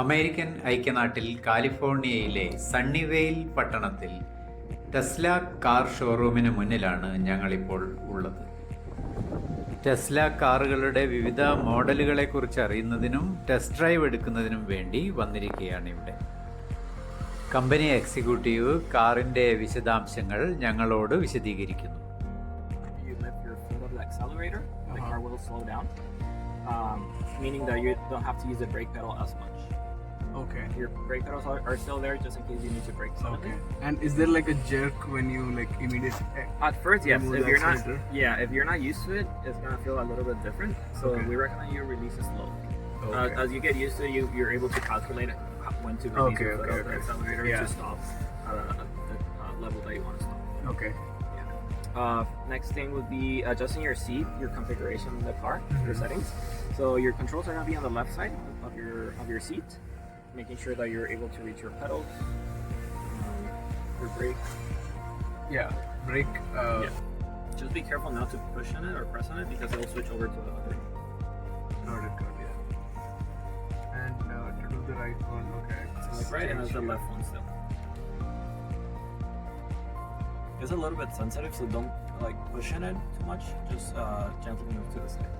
American ഐക്യനാട്ടിൽ കാലിഫോർണിയയിലെ സണ്ണിവെയിൽ പട്ടണത്തിൽ Tesla car ഷോറൂമിന് മുന്നിലാണ് ഞങ്ങളിപ്പോൾ ഉള്ളത്. ടെസ്ല കാറുകളുടെ വിവിധ മോഡലുകളെക്കുറിച്ച് അറിയുന്നതിനും ടെസ്റ്റ് ഡ്രൈവ് എടുക്കുന്നതിനും വേണ്ടി വന്നിരിക്കുകയാണ് ഇവിടെ. കമ്പനി എക്സിക്യൂട്ടീവ് കാറിൻ്റെ വിശദാംശങ്ങൾ ഞങ്ങളോട് വിശദീകരിക്കുന്നു. Meaning that you don't have to use the brake pedal as much. Okay. Your brake pedals are still there just in case you need to brake suddenly. Okay. And is there like a jerk when you like immediately? At first, yes. remove If the you're not, accelerator? if you're not used to it, it's gonna feel a little bit different. So Okay. we recommend you release it slow. Okay. As you get used to it, you're able to calculate when to release Okay, your foot okay, off the okay. accelerator Yeah. to stop at the level that you want to stop. Okay. Next thing would be adjusting your seat, your configuration in the car, your settings. So your controls are going to be on the left side of your seat, making sure that you're able to reach your pedals, your brake. Yeah. Brake. Yeah. Just be careful not to push on it or press on it because it'll switch over to the other. Got it. Yeah. And to do the right one, okay. Like right, and that's the left one still. It's a little bit sensitive, so don't like push in it too much. Just gently move to the side.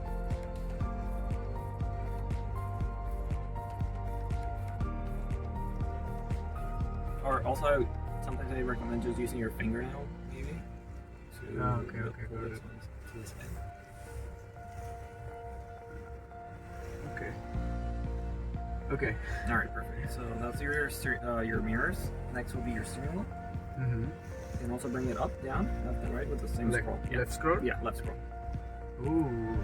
Or also, sometimes I recommend just using your fingernail, maybe. Okay, pull got this it. one to the side. Okay. Okay. All right, perfect. So that's your mirrors. Next will be your steering wheel. Mm-hmm. You can also bring it up, down, left and right with the same Like scroll. left scroll? Yeah, left scroll. Ooh.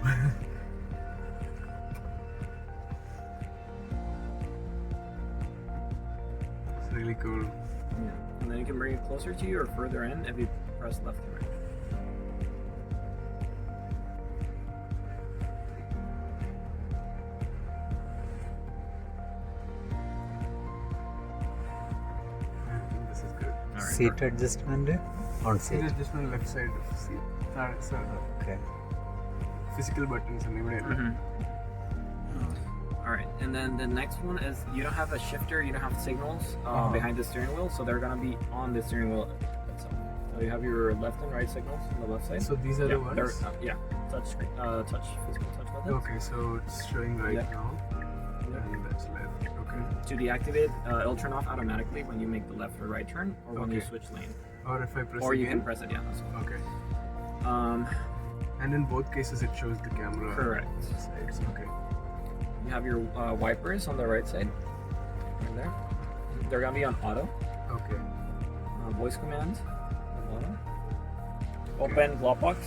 It's really cool. Yeah. And then you can bring it closer to you or further in if you press left and right. I think this is good. All right, seat adjustment on It seat. is just on left side of the seat. Okay. Physical buttons and everything. All right, and then the next one is you don't have a shifter, you don't have signals behind the steering wheel, so they're gonna be on the steering wheel itself. So you have your left and right signals on the left side. So these are the they're, ones? touch screen, physical touch buttons. Okay, so it's showing right Yeah. now. Yeah. And that's left. Okay. To deactivate, it'll turn off automatically when you make the left or right turn, or when you Okay. switch lane. Or if I press Or you again? can press it, yeah, that's fine. Okay. And in both cases it shows the camera. Correct. Sides. Okay. You have your wipers on the right side, right there. They're gonna be on auto. Okay. Voice command on auto. Open glove box.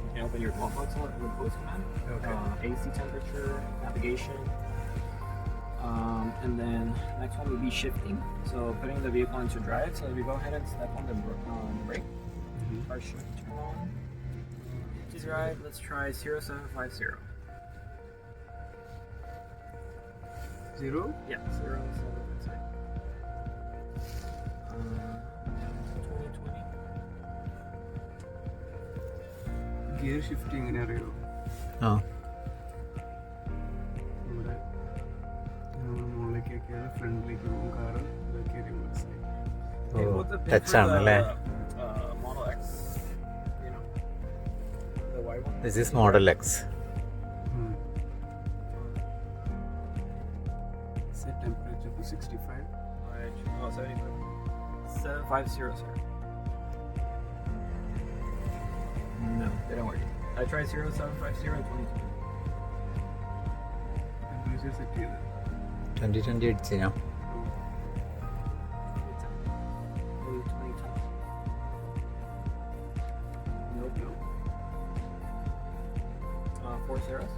You can open your glove box with voice command. Okay. AC temperature, navigation. And then next one will be shifting. So putting the vehicle into drive. So if you go ahead and step on the brake, Mhm. car should turn on. To drive, let's try 0750. 0? Yeah, 0750. 2020. Gear shifting എങ്ങനെ അറിയോ? ആ. ഇവിടെ നമ്മൾ മുകളിലേക്കൊക്കെയാണ് ഫ്രണ്ടിലേക്ക് പോകും car ഇതൊക്കെ reverse ഓ, touch ആണല്ലേ? Model X. You know, the white one. This is model X. Set temperature to 65. 7500. No, they don't work. I tried 0750 and 2020. Temperature set ചെയ്ത് 2020 അടിച്ചിനാ? Maybe 2010. Nope. No. 4 zeros.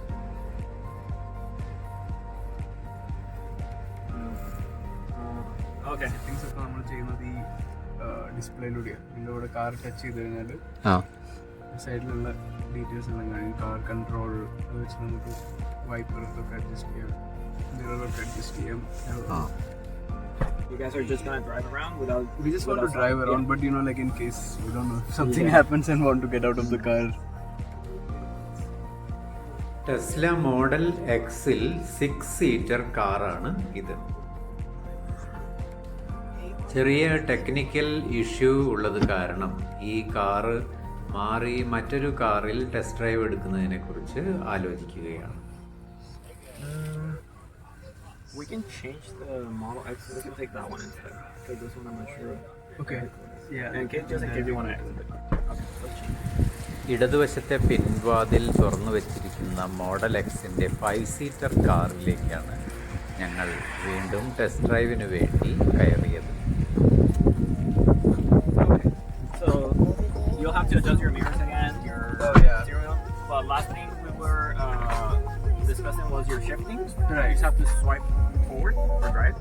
Okay. Settings ഒക്കെ നമ്മൾ ചെയ്യുന്നത് ഈ ഡിസ്പ്ലേയിലൂടെയാണ്. നിങ്ങളിവിടെ car touch ചെയ്ത് കഴിഞ്ഞാൽ ആ. സൈഡിലുള്ള ഡീറ്റെയിൽസ് എല്ലാം കാണും. കാർ കൺട്രോൾ അത് വെച്ച് നമുക്ക് വൈപ്പർ ഒക്കെ അഡ്ജസ്റ്റ് ചെയ്യാം, മിററൊക്കെ അഡ്ജസ്റ്റ് ചെയ്യാം. ആ. You guys are just gonna drive around without. We just want to drive around, but you know, like in case we don't know if something Yeah. happens and want to get out of the car. Tesla model എക്സിൽ 6 seater കാറാണ് ഇത്. ചെറിയ technical issue ഉള്ളത് കാരണം ഈ car മാറി മറ്റൊരു കാറിൽ ടെസ്റ്റ് ഡ്രൈവ് എടുക്കുന്നതിനെ കുറിച്ച് ആലോചിക്കുകയാണ്. We can change the Model X. We can take that one instead. Because this one I'm not sure. Okay. Yeah. And just in case you want to exit. Okay, let's change. ഇടതുവശത്തെ പിൻവാതിൽ തുറന്നു വെച്ചിരിക്കുന്ന model എക്സിൻ്റെ 5 seater കാറിലേക്കാണ് ഞങ്ങൾ വീണ്ടും test ഡ്രൈവിന് വേണ്ടി കയറിയത്. Okay. So you'll have to adjust your mirrors again, your steering wheel. But last thing we were discussing was your shifting. Right. You just have to swipe forward or drive.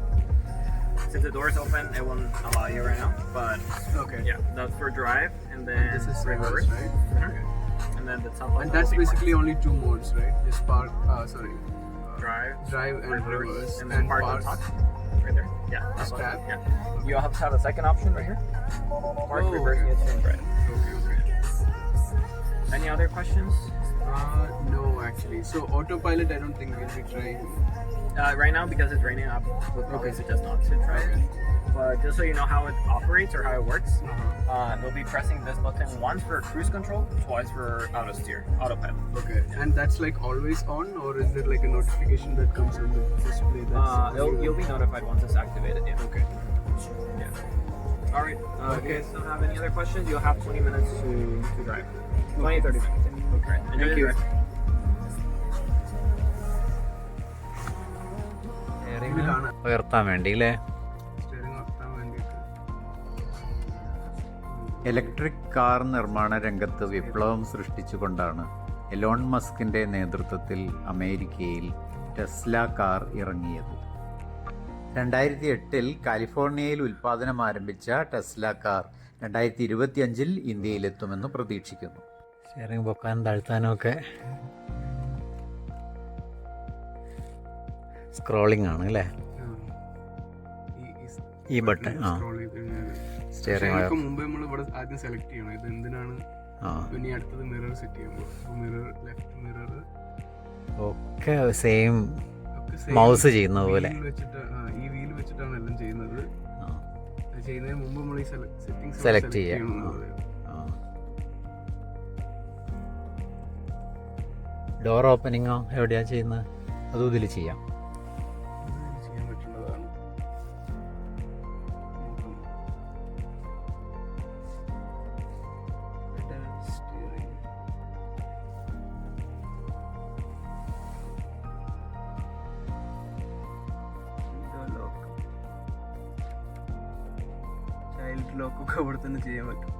Since the door is open, it won't allow you right now. But Okay. yeah, that's for drive, and then This is reverse, reverse, right? Okay. and then the top. And button that's will be basically only 2 modes, right? Just park. drive, Drive and reverse, and then park on top. Right there. Yeah. That's what, Tab? yeah. You have to have a second option right here. Park, reverse, okay. and drive. Okay. Any other questions? No, actually. So autopilot, I don't think we'll be trying. Right now, because it's raining, I would probably suggest not to try it. But just so you know how it operates or how it works, we'll be pressing this button once for cruise control, twice for autopilot. Okay. And that's like always on, or is there like a notification that comes on the display? You'll be notified once it's activated. Yeah. Okay. Yeah. All right. If Okay. you guys don't have any other questions, you'll have 20 minutes to drive. 20-30 minutes. Yeah. Okay. Enjoy Thank the you. drive. ഉയർത്താൻ വേണ്ടി അല്ലേ? Steering നിർത്താൻ വേണ്ടിയിട്ട്. Electric car നിർമ്മാണ രംഗത്ത് വിപ്ലവം സൃഷ്ടിച്ചുകൊണ്ടാണ് Elon മസ്കിൻ്റെ നേതൃത്വത്തിൽ അമേരിക്കയിൽ ടെസ്ല കാർ ഇറങ്ങിയത്. 2008 കാലിഫോർണിയയിൽ ഉൽപ്പാദനം ആരംഭിച്ച ടെസ്ല കാർ 2025 ഇന്ത്യയിലെത്തുമെന്ന് പ്രതീക്ഷിക്കുന്നു. സ്റ്റിയറിംഗ് പൊക്കാനും താഴ്ത്താനും ഒക്കെ സ്ക്രോളിംഗ് ആണ് അല്ലേ? ഈ ബട്ടൺ scroll ചെയ്ത് കഴിഞ്ഞാല്. സ്റ്റിയറിംഗ് ഇതിനൊക്കെ മുമ്പേ നമ്മൾ ഇവിടെ ആദ്യം സെലക്ട് ചെയ്യണം ഇത് എന്തിനാണ്. ഇനി അടുത്തത് മിറർ സെറ്റ് ചെയ്യുമ്പോൾ മിറർ ലെഫ്റ്റ് മിറർ ഒക്കെ സെയിം മൗസ് ചെയ്യുന്ന പോലെ ഈ വീൽ വെച്ചിട്ടാണ് എല്ലാം ചെയ്യുന്നത്. അത് ചെയ്യുന്നതിന് മുമ്പ് നമ്മൾ ഈ സെറ്റിംഗ്സ് സെലക്ട് ചെയ്യാം. ഡോർ ഓപ്പണിങ്ങോ എവിടെയാ ചെയ്യുന്നത്? അതും ഇതിൽ ചെയ്യാം. ചെയ്യാൻ പറ്റുന്നതാണ്. ചൈൽഡ് ലോക്കൊക്കെ അവിടെ തന്നെ ചെയ്യാൻ പറ്റും.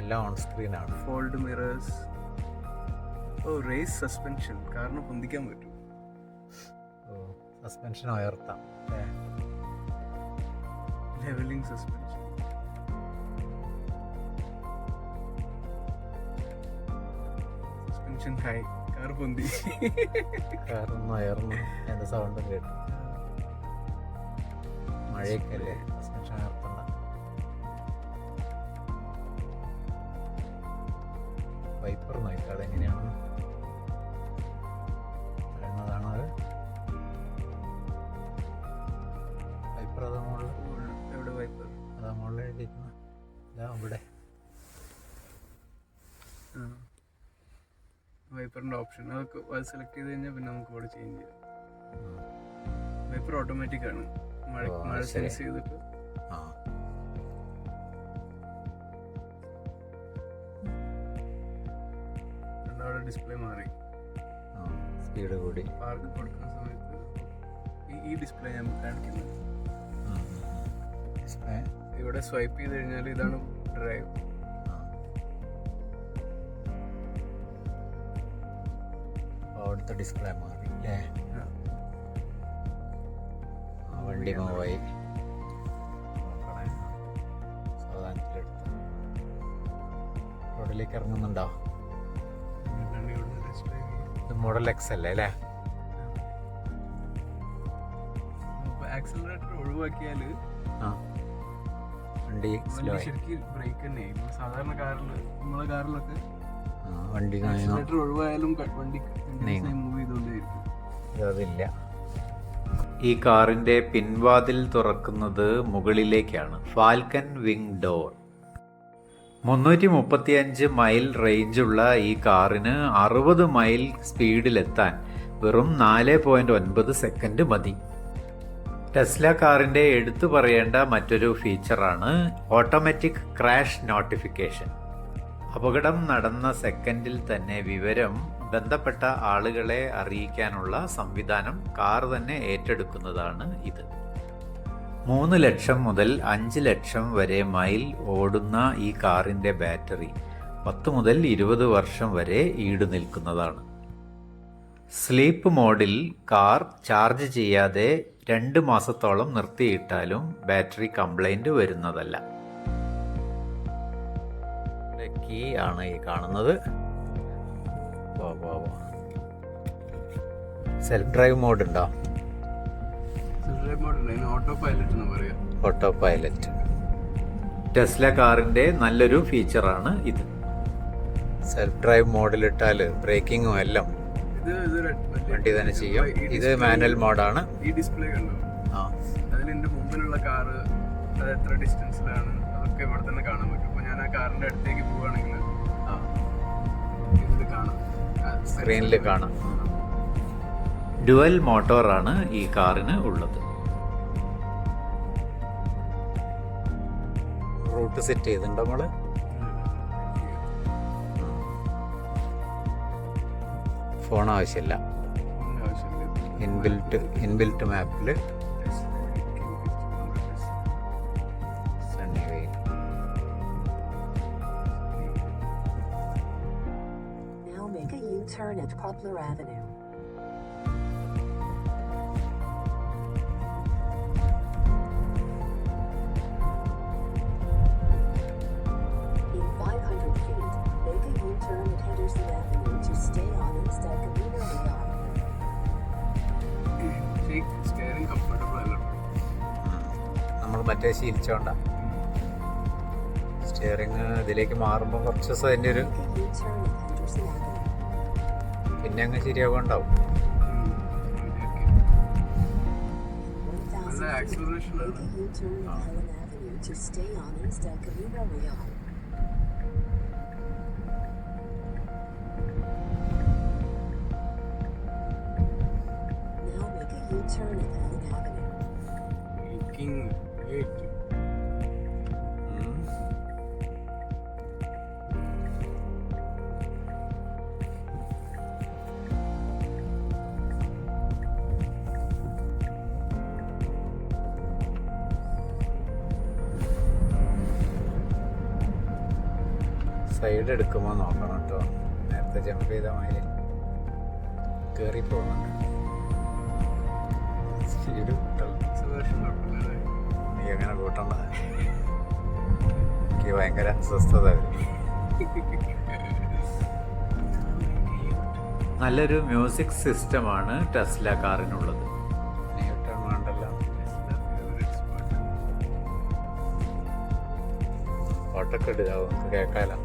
എല്ലാം ഓൺ സ്ക്രീനാണ്. Fold mirrors. റേസ് സസ്പെൻഷൻ, കാറിന് പൊന്തിക്കാൻ പറ്റും. സസ്പെൻഷൻ ഉയർത്താം. Levelling suspension. Suspension high, car പൊന്തി. കാറൊന്ന് ഉയർന്നു, എൻ്റെ സൗണ്ടും കേട്ടു. മഴയൊക്കെ അല്ലേ, സസ്പെൻഷൻ ഉയർത്തണ്ട. വൈപ്പർ നോക്കാം എങ്ങനെയാണ് പറയുന്നതാണ് അത്. വൈപ്പർ അതാ മുകളിൽ, എവിടെ വൈപ്പർ? അതാ മുകളിൽ എഴുതിയിരിക്കുന്ന ഇതാ ഇവിടെ. വൈപ്പറിൻ്റെ ഓപ്ഷൻ അതൊക്കെ അത് സെലക്ട് ചെയ്ത് കഴിഞ്ഞാൽ പിന്നെ നമുക്ക് ഇവിടെ ചേഞ്ച് ചെയ്യാം. വൈപ്പർ ഓട്ടോമാറ്റിക് ആണ്, മഴ സെൻസ് ചെയ്തിട്ട്. അവിടെ ഡിസ്പ്ലേ മാറി, സ്പീഡ് കൂടി. പാർക്ക് കൊടുക്കുന്ന സമയത്ത് ഈ ഡിസ്പ്ലേ ഞാൻ കാണിക്കുന്നത്. ഡിസ്പ്ലേ ഇവിടെ സ്വൈപ്പ് ചെയ്ത് കഴിഞ്ഞാൽ ഇതാണ് ഡ്രൈവ്. അവിടുത്തെ ഡിസ്പ്ലേ മാറി അല്ലേ? വണ്ടി മൂവായി. സാധാരണത്തിലെടുത്ത് റോഡിലേക്ക് ഇറങ്ങുന്നുണ്ടോ? ഇത് മോഡൽ എക്സ് അല്ലേ അല്ലേ? ആക്സിലറേറ്റർ ഒഴിവാക്കിയാൽ വണ്ടി സ്ലോ ശരിക്കും ബ്രേക്ക് തന്നെ. സാധാരണ കാറിൽ നമ്മളെ കാറിലൊക്കെ വണ്ടി ആക്സിലേറ്റർ ഒഴിവായാലും വണ്ടി നീങ്ങും. മൂവ് ചെയ്തുകൊണ്ടേയിരിക്കും. അതില്ല. ഈ കാറിൻ്റെ പിൻവാതിൽ തുറക്കുന്നത് മുകളിലേക്കാണ്. Falcon wing door. 335 മൈൽ റേഞ്ചുള്ള ഈ കാറിന് 60 മൈൽ സ്പീഡിലെത്താൻ വെറും 4.9 സെക്കൻഡ് മതി. ടെസ്ല കാറിൻ്റെ എടുത്തു പറയേണ്ട മറ്റൊരു ഫീച്ചറാണ് ഓട്ടോമാറ്റിക് ക്രാഷ് നോട്ടിഫിക്കേഷൻ. അപകടം നടന്ന സെക്കൻഡിൽ തന്നെ വിവരം ബന്ധപ്പെട്ട ആളുകളെ അറിയിക്കാനുള്ള സംവിധാനം കാർ തന്നെ ഏറ്റെടുക്കുന്നതാണ് ഇത്. 3 ലക്ഷം മുതൽ 5 ലക്ഷം വരെ മൈൽ ഓടുന്ന ഈ കാറിൻ്റെ ബാറ്ററി 10 മുതൽ 20 വർഷം വരെ ഈട് നിൽക്കുന്നതാണ്. സ്ലീപ്പ് മോഡിൽ കാർ ചാർജ് ചെയ്യാതെ 2 മാസത്തോളം നിർത്തിയിട്ടാലും ബാറ്ററി കംപ്ലൈൻറ്റ് വരുന്നതല്ല. കീ ആണ് ഈ കാണുന്നത്. സെൽഫ് ഡ്രൈവ് മോഡ് ഉണ്ടോ? ഓട്ടോ പൈലറ്റ് എന്ന് പറയാം. ഓട്ടോ പൈലറ്റ് ടെസ്ല കാറിൻ്റെ നല്ലൊരു ഫീച്ചറാണ് ഇത്. സെൽഫ് ഡ്രൈവ് മോഡിലിട്ടാൽ ബ്രേക്കിങ്ങും എല്ലാം വണ്ടി തന്നെ ചെയ്യും. ഇത് മാനുവൽ മോഡാണ്. ഈ ഡിസ്പ്ലേ കണ്ടോ? അതിൽ എൻ്റെ മുമ്പിലുള്ള കാറ് അത് എത്ര ഡിസ്റ്റൻസിലാണ് അതൊക്കെ ഇവിടെ തന്നെ കാണാൻ പറ്റും. അപ്പോൾ ഞാൻ ആ കാറിൻ്റെ അടുത്തേക്ക് പോവുകയാണെങ്കിൽ ഇതിൽ കാണാം, സ്ക്രീനിൽ കാണാം. ഡുവൽ മോട്ടോറാണ് ഈ കാറിന് ഉള്ളത്. റൂട്ട് സെറ്റ് ചെയ്തിട്ടുണ്ടോ നമ്മള്? ഫോൺ ആവശ്യമില്ല. ഇൻബിൽറ്റ് മാപ്പിൽ Now make a U-turn at Poplar Avenue. In 500 feet, make a U-turn at Henderson Avenue to stay on instead Camino Real. Steering comfortable അല്ല. നമ്മൾ മറ്റേ ശീലിച്ചോണ്ട സ്റ്റിയറിങ് ഇതിലേക്ക് മാറുമ്പോൾ കുറച്ച് ദിവസം അതിൻ്റെ ഒരു Make a U-turn at Henderson Avenue. പിന്നെ അങ്ങ് ശരിയാവുണ്ടാവും. 1000 feet, acceleration make a U-turn at Helen Avenue to stay on instead Camino Real. Now make a U-turn at Helen Avenue. Side എടുക്കുമ്പോൾ നോക്കണം കേട്ടോ. നേരത്തെ ജമ്പ് ചെയ്ത മാതിരി കയറി പോകുന്നുണ്ട്. സ്പീഡ് കൂട്ടണം. നീ അങ്ങനെ കൂട്ടണ്ട. എനിക്ക് ഭയങ്കര അസ്വസ്ഥത വരും. നല്ലൊരു മ്യൂസിക് സിസ്റ്റമാണ് ടെസ്ല കാറിനുള്ളത്. വേണ്ടല്ലോ, പാട്ടൊക്കെ ഇടുക, നമുക്ക് കേൾക്കാലോ.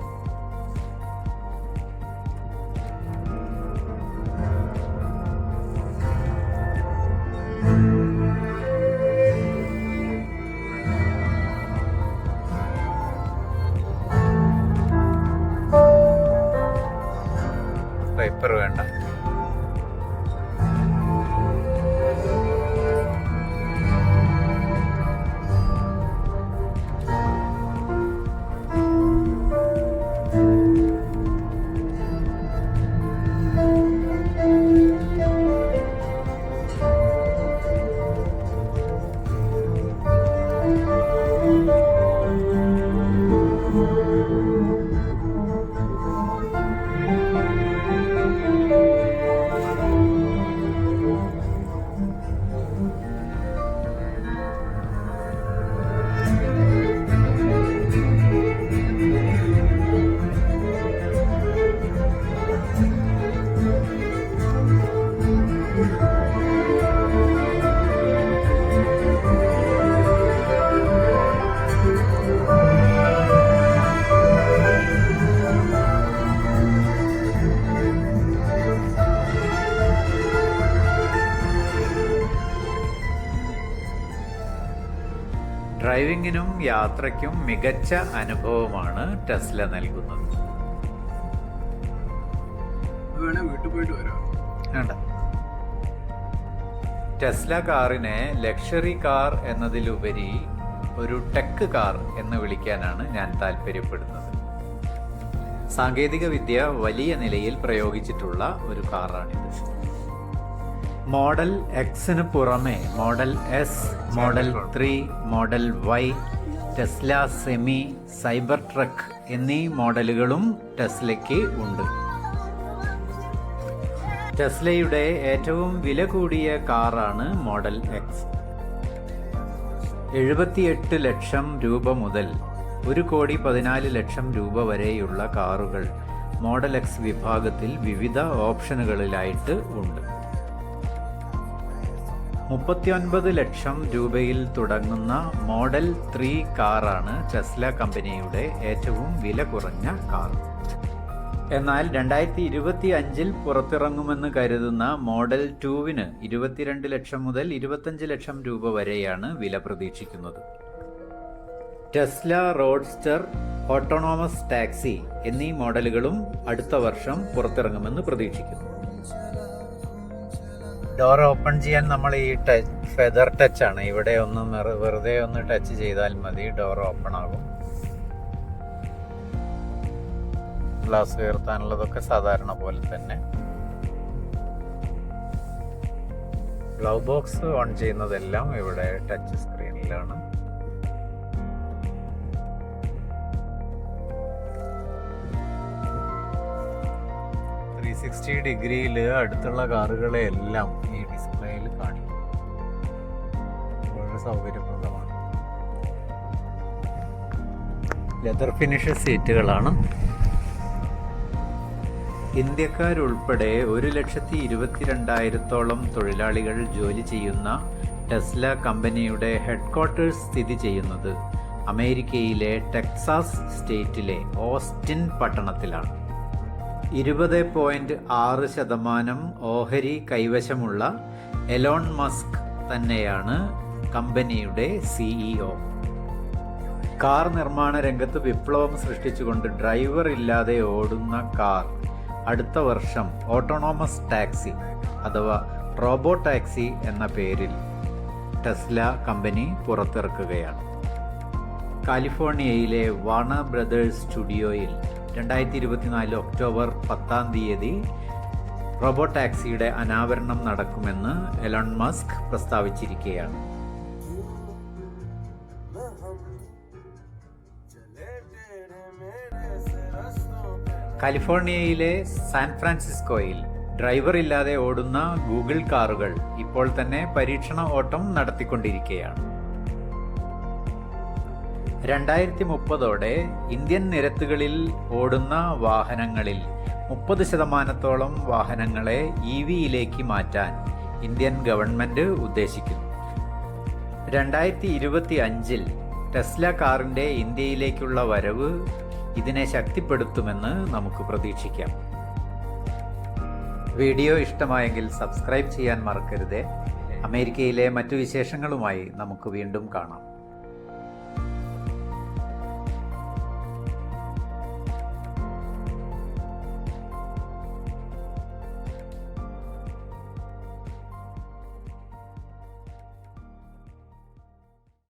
വൈപ്പർ വേണ്ട. ഡ്രൈവിങ്ങിനും യാത്രയ്ക്കും മികച്ച അനുഭവമാണ് ടെസ്ല നൽകുന്നത്. വേണേ വീട്ടിൽ പോയിട്ട് വരാം. വേണ്ട. ടെസ്ല കാറിനെ ലക്ഷറി കാർ എന്നതിലുപരി ഒരു ടെക് കാർ എന്ന് വിളിക്കാനാണ് ഞാൻ താല്പര്യപ്പെടുന്നത്. സാങ്കേതിക വിദ്യ വലിയ നിലയിൽ പ്രയോഗിച്ചിട്ടുള്ള ഒരു കാറാണിത്. മോഡൽ എക്സിന് പുറമെ model S, model 3, model Y, Tesla Semi, Cybertruck എന്നീ മോഡലുകളും ടെസ്ലയ്ക്ക് ഉണ്ട്. ടെസ്ലയുടെ ഏറ്റവും വില കൂടിയ കാറാണ് മോഡൽ എക്സ്. 78 ലക്ഷം രൂപ മുതൽ 1,14 ലക്ഷം രൂപ വരെയുള്ള കാറുകൾ മോഡൽ എക്സ് വിഭാഗത്തിൽ വിവിധ ഓപ്ഷനുകളിലായിട്ട് ഉണ്ട്. 39 ലക്ഷം രൂപയിൽ തുടങ്ങുന്ന മോഡൽ 3 കാറാണ് ടെസ്ല കമ്പനിയുടെ ഏറ്റവും വില കുറഞ്ഞ കാർ. എന്നാൽ 2025 പുറത്തിറങ്ങുമെന്ന് കരുതുന്ന മോഡൽ 2-ന് 22 ലക്ഷം മുതൽ 25 ലക്ഷം രൂപ വരെയാണ് വില പ്രതീക്ഷിക്കുന്നത്. ടെസ്ല റോഡ്സ്റ്റർ, ഓട്ടോണോമസ് ടാക്സി എന്നീ മോഡലുകളും അടുത്ത വർഷം പുറത്തിറങ്ങുമെന്ന് പ്രതീക്ഷിക്കുന്നു. ഡോർ ഓപ്പൺ ചെയ്യാൻ നമ്മൾ ഈ ഫെദർ ടച്ച് ആണ്. ഇവിടെ ഒന്ന് വെറുതെ ഒന്ന് ടച്ച് ചെയ്താൽ മതി, ഡോർ ഓപ്പൺ ആകും. ഗ്ലാസ് ഉയർത്താനുള്ളതൊക്കെ സാധാരണ പോലെ തന്നെ. ഗ്ലൗ ബോക്സ് ഓൺ ചെയ്യുന്നതെല്ലാം ഇവിടെ ടച്ച് സ്ക്രീനിലാണ്. ഡിഗ്രിയിൽ അടുത്തുള്ള കാറുകളെ എല്ലാം ഈ ഡിസ്പ്ലേയിൽ കാണിക്കും. വളരെ സൗകര്യപ്രദമാണ്. ലെതർ ഫിനിഷ് സീറ്റുകളാണ്. ഇന്ത്യക്കാരുൾപ്പെടെ 1,22,000 തൊഴിലാളികൾ ജോലി ചെയ്യുന്ന ടെസ്ല കമ്പനിയുടെ ഹെഡ്ക്വാർട്ടേഴ്സ് സ്ഥിതി ചെയ്യുന്നത് അമേരിക്കയിലെ ടെക്സാസ് സ്റ്റേറ്റിലെ ഓസ്റ്റിൻ പട്ടണത്തിലാണ്. 20.6% ഓഹരി കൈവശമുള്ള എലോൺ മസ്ക് തന്നെയാണ് കമ്പനിയുടെ CEO. കാർ നിർമ്മാണ രംഗത്ത് വിപ്ലവം സൃഷ്ടിച്ചുകൊണ്ട് ഡ്രൈവർ ഇല്ലാതെ ഓടുന്ന കാർ അടുത്ത വർഷം ഓട്ടോണോമസ് ടാക്സി അഥവാ റോബോ ടാക്സി എന്ന പേരിൽ ടെസ്ല കമ്പനി പുറത്തിറക്കുകയാണ്. കാലിഫോർണിയയിലെ വാർണർ ബ്രദേഴ്സ് സ്റ്റുഡിയോയിൽ 2024 ഒക്ടോബർ 10 റോബോ ടാക്സിയുടെ അനാവരണം നടക്കുമെന്ന് എലോൺ മസ്ക് പ്രസ്താവിച്ചിരിക്കുകയാണ്. കാലിഫോർണിയയിലെ സാൻ ഫ്രാൻസിസ്കോയിൽ ഡ്രൈവർ ഇല്ലാതെ ഓടുന്ന ഗൂഗിൾ കാറുകൾ ഇപ്പോൾ തന്നെ പരീക്ഷണ ഓട്ടം നടത്തിക്കൊണ്ടിരിക്കുകയാണ്. 2030 ഇന്ത്യൻ നിരത്തുകളിൽ ഓടുന്ന വാഹനങ്ങളിൽ 30% വാഹനങ്ങളെ EVയിലേക്ക് മാറ്റാൻ ഇന്ത്യൻ ഗവൺമെന്റ് ഉദ്ദേശിക്കുന്നു. 2025 ടെസ്ല കാറിന്റെ ഇന്ത്യയിലേക്കുള്ള വരവ് ഇതിനെ ശക്തിപ്പെടുത്തുമെന്ന് നമുക്ക് പ്രതീക്ഷിക്കാം. വീഡിയോ ഇഷ്ടമായെങ്കിൽ സബ്സ്ക്രൈബ് ചെയ്യാൻ മറക്കരുതേ. അമേരിക്കയിലെ മറ്റു വിശേഷങ്ങളുമായി നമുക്ക് വീണ്ടും കാണാം.